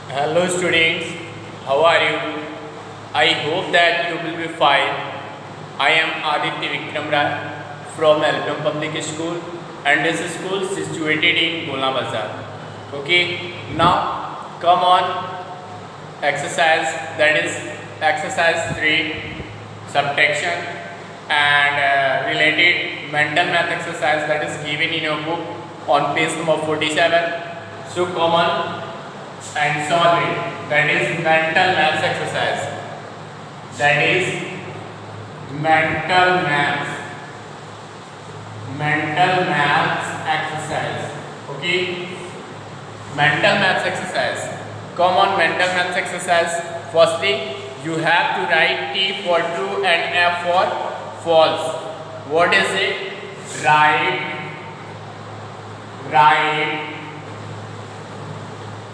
Hello students, how are you? I hope that you will be fine. I am Aditya Vikram Rai from Albion Public School and this school is situated in Gola Bazar. Okay, now come on exercise, that is exercise 3 subtraction and related mental math exercise that is given in your book on page number 47. So come on and solve it. That is mental maths exercise. That is mental maths exercise. Okay, mental maths exercise. Come on, mental maths exercise. Firstly, you have to write T for true and F for false. What is it? Write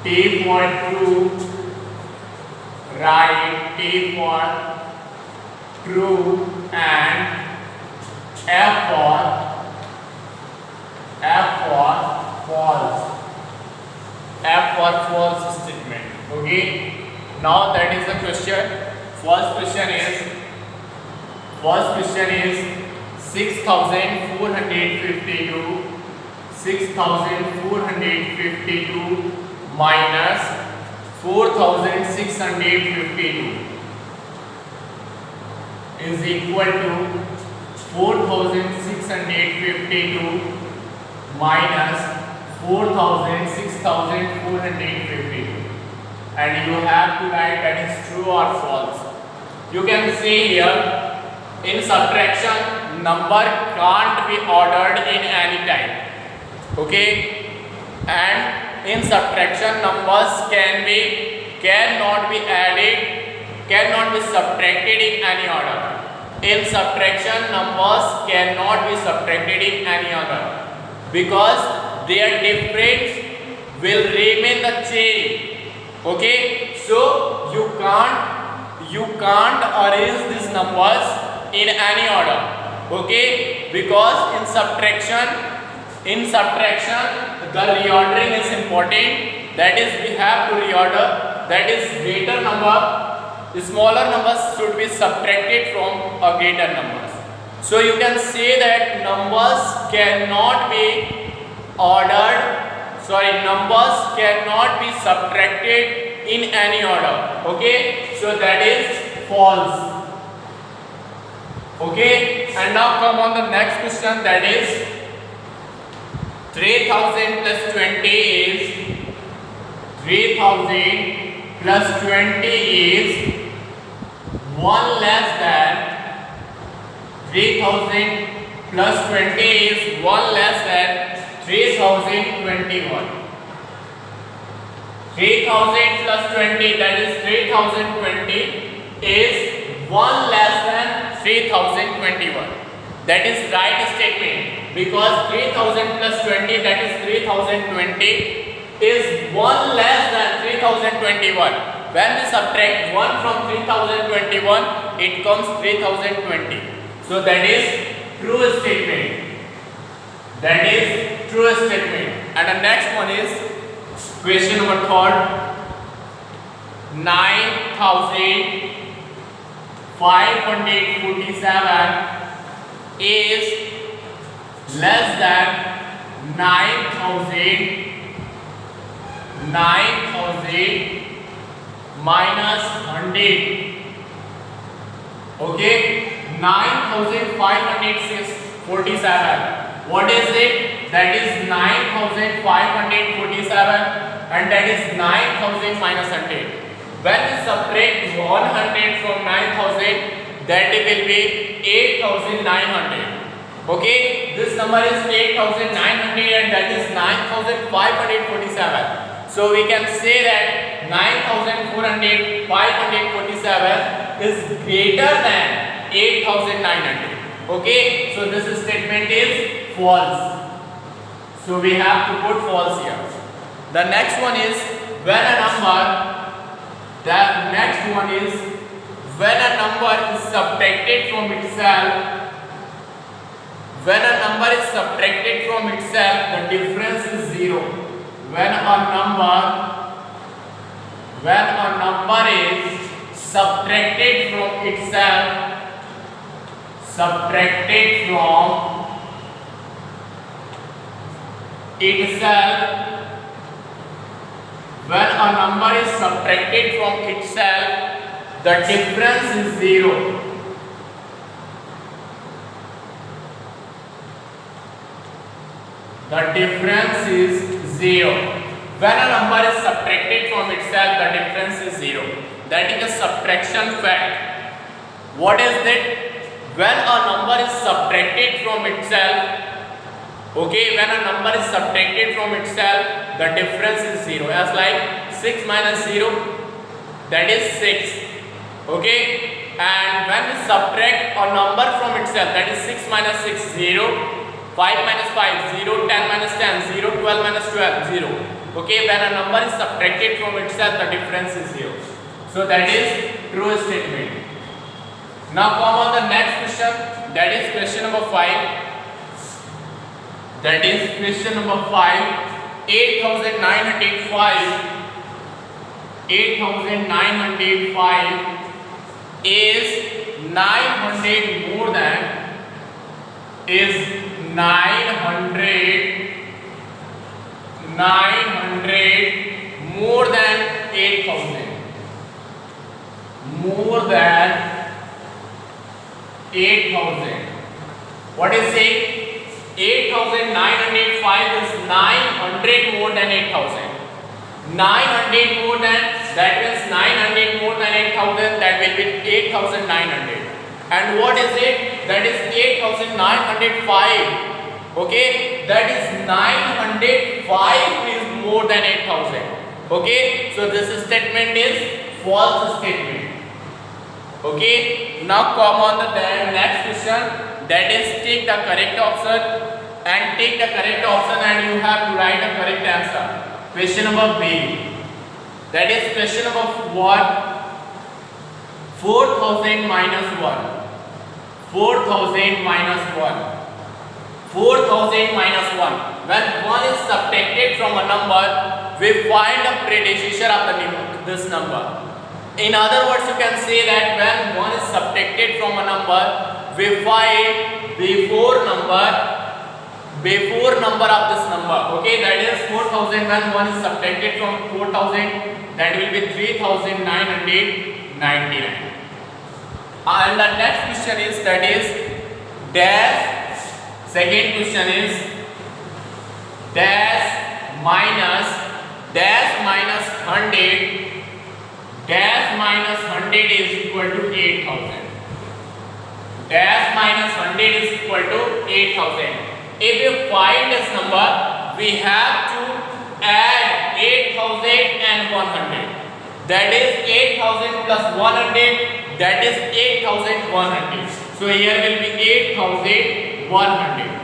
T for true, write T for true and F for false. F for false statement. Okay. Now that is the question. First question is 6,452 minus 4,652 is equal to 4,652 minus 6,452, and you have to write that is true or false. You can see here in subtraction number can't be ordered in any time. Okay, and in subtraction numbers cannot be added, cannot be subtracted in any order. In subtraction numbers cannot be subtracted in any order because their difference will remain the same. Okay, so you can't arrange these numbers in any order. Okay, because in subtraction the reordering is important. That is, we have to reorder. That is, greater number, smaller numbers should be subtracted from a greater numbers. So you can say that numbers cannot be ordered. Numbers cannot be subtracted in any order. Okay, so that is false. Okay, and now come on the next question, that is 3,000 plus 20 is 1 less than 3,000 plus 20 is 1 less than 3,021. 3,000 plus 20, that is 3,020 is 1 less than 3,021. That is right statement, because 3,000 plus 20, that is 3,020 is 1 less than 3,021. When we subtract 1 from 3,021, it comes 3,020. So that is true statement. That is true statement. And the next one is question number 3. 9,547 is less than 9,000 minus 100. Okay, 9,547. What is it? That is 9,547 and that is 9,000 minus 100. When we subtract 100 from 9,000, that will be 8,900. Okay, this number is 8,900 and that is 9,547. So we can say that 9,547 is greater than 8,900. Okay, so this statement is false. So we have to put false here. The next one is when a number is subtracted from itself. When a number is subtracted from itself, the difference is 0. When a number when a number is subtracted from itself, when a number is subtracted from itself, the difference is 0. The difference is 0. When a number is subtracted from itself, the difference is 0. That is a subtraction fact. What is that? When a number is subtracted from itself, okay, when a number is subtracted from itself, the difference is 0. As like 6 minus 0, that is 6. Okay, and when we subtract a number from itself, that is 6 minus 6, 0. 5 minus 5, 0. 10 minus 10, 0. 12 minus 12, 0. Okay, when a number is subtracted from itself, the difference is 0. So that is true statement. Now come on the next question. That is question number 5. That is question number 5. 8,905 is 900 more than 8,000. More than 8,000. What is it? 8,905 is 900 more than 8,000. 900 more than, that means 900 more than 8,000, that will be 8,900. And what is it? That is 8,905. Okay, that is 905 is more than 8,000. Okay, so this statement is false statement. Okay, now come on the next question. That is take the correct option and you have to write a correct answer. Question number B. That is question number 1. 4,000 minus 1. 4,000 minus 1. 4,000 minus 1. When 1 is subtracted from a number, we find the predecessor of this number. In other words, you can say that when 1 is subtracted from a number, we find before number of this number. Okay, that is 4,000. When 1 is subtracted from 4,000, that will be 3,999. And the next question is, that is dash. Second question is dash minus 100. Dash minus 100 is equal to 8,000. Dash minus 100 is equal to 8,000. If you find this number, we have to add 8,000 and 100. That is 8,000 plus 100. That is 8,100. So here will be 8,100.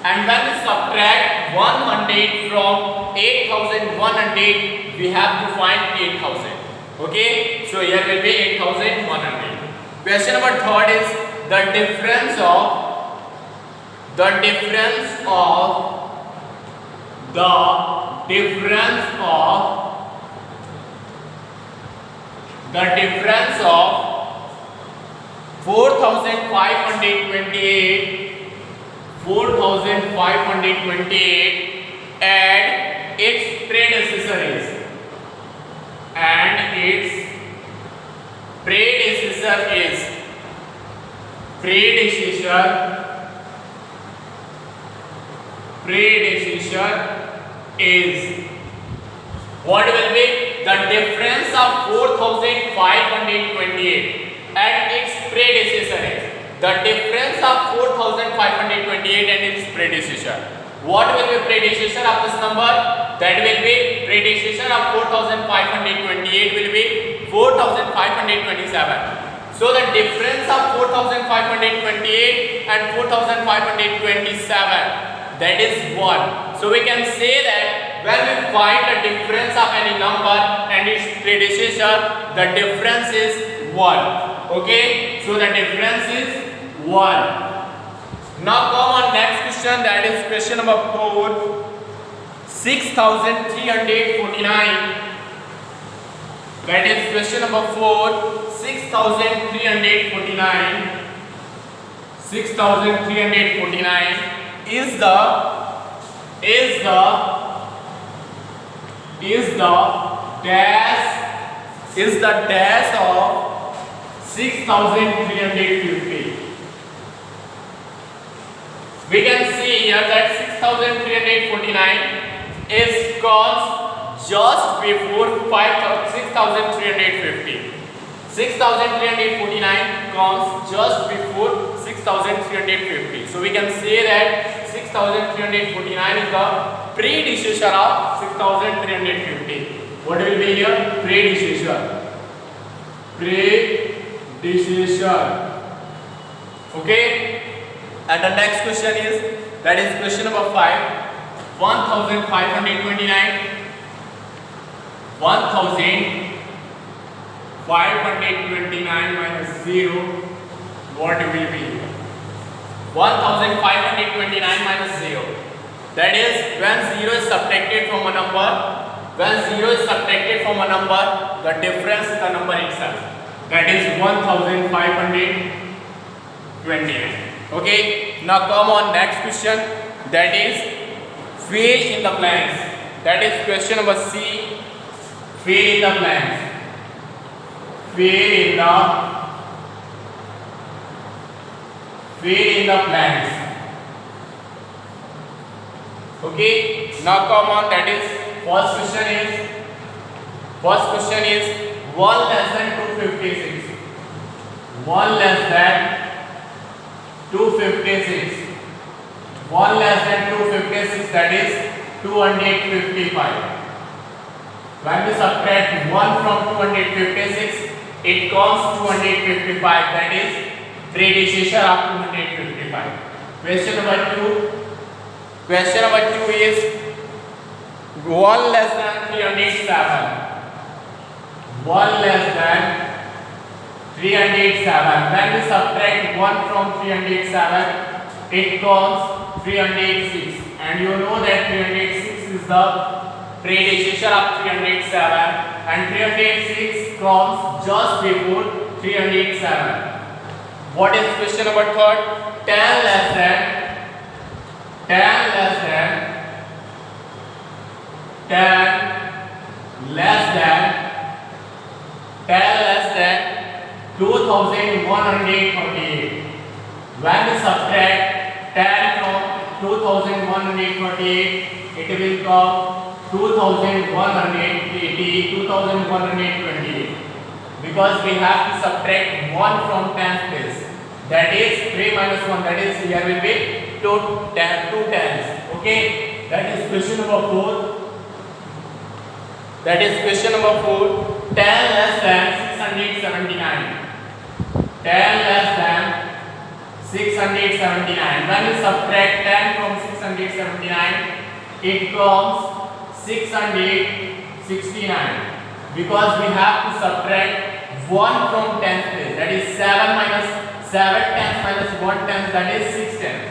And when we subtract 100 from 8,100, we have to find 8,000. Okay, so here will be 8,100. Question number 3 is the difference of the difference of 4,528 and its predecessors. And its predecessor is what will be the difference of 4,528 and its predecessor is the difference of 4,528 and its predecessor. What will be predecessor of this number? That will be predecessor of 4,528 will be 4,527. So the difference of 4,528 and 4,527, that is 1. So we can say that when we find the difference of any number and its predecessor, the difference is 1. Okay, so the difference is 1. Now come on next question, that is question number 4. 6,349 That is question number 4. 6,349. 6,349 is the dash of 6,350. We can see here that 6,349 is comes just before 6,350. 6,349 comes just before 6,350. So we can say that 6,349 is the predecessor of 6,350. What will be here? Predecessor. Okay. And the next question is, that is question number 5. 1,529. 1,529 minus 0. What will be? 1,529 minus 0. That is when 0 is subtracted from a number. When 0 is subtracted from a number, the difference is the number itself. That is 1,529. Okay. Now come on next question. That is fill in the blanks. That is question number C. Fill in the blanks. Fill in the blanks. Okay. Now come on. That is first question is 1 less than 256. 1 less than 256. 1 less than 256, that is 255. When we subtract 1 from 256, it comes 255. That is predecessor of 255. Question number 2. Question number 2 is 1 less than 307. 1 less than 307. When we subtract 1 from 307, it comes 306. And you know that 306 is the predecessor of 307, and 306 comes just before 307. What is question number 3? 10 less than 2,138. When we subtract 10 from 2,138, it will come 2,180, 2,128. Because we have to subtract 1 from 10th place. That is 3 minus 1. That is here will be 2 tens. Okay. That is question number 4. That is question number 4. 10 less than 679. 10 less than 679. When we subtract 10 from 679, it comes 669. Because we have to subtract 1 from 10th place. That is 7 minus 7 tenths minus 1 tenth. That is 6 tenths.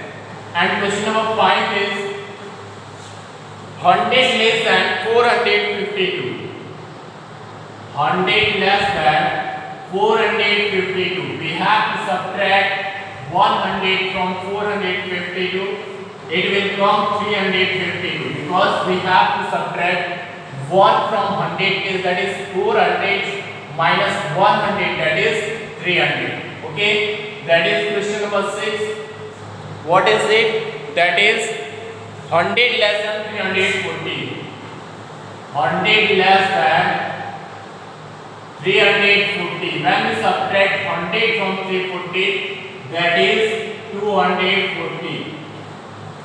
And question number 5 is 100 less than 452. 100 less than 452. We have to subtract 100 from 452. It will come 352. Because we have to subtract 1 from 100 is, that is 400 minus 100, that is 300. Okay. That is question number 6. What is it? That is 100 less than 340. 100 less than 340. When we subtract 100 from 340, that is 240.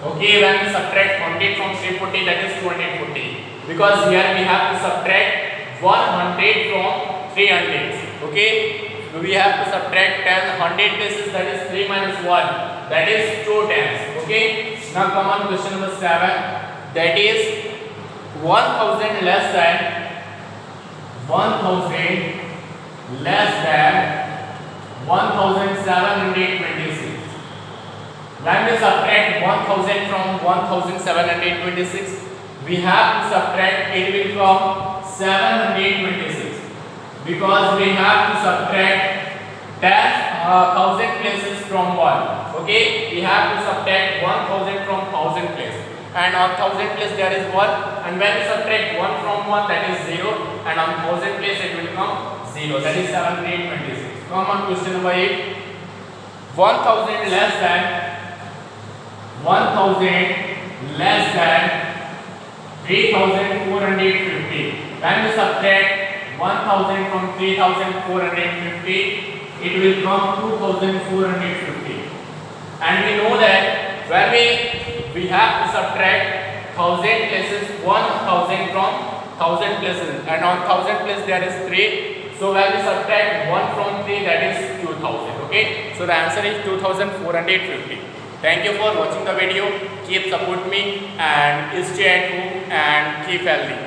Okay, when we subtract 100 from 340, that is 240. Because here we have to subtract 100 from 300. Okay, we have to subtract 10. 100 basis, that is 3 minus 1. That is 2 tens. Okay, now come on question number 7. That is 1000 less than 1726. When we subtract 1000 from 1726, we have to subtract, it will come 726. because we have to subtract 10,000 places from 1. Okay, we have to subtract 1000 from 1000 place, and on 1000 place there is 1, and when we subtract 1 from 1, that is 0, and on 1000 place it will come 0, that is 7, 8, 26. Come on, question number 8. 1000 less than 3450. When we subtract 1000 from 3450, it will come 2450. And we know that when we have to subtract 1000 places 1000 from 1000 places, and on 1000 place there is 3. So when we subtract 1 from 3, that is 2000. Okay, so the answer is 2450. Thank you for watching the video. Keep support me and stay at home and keep healthy.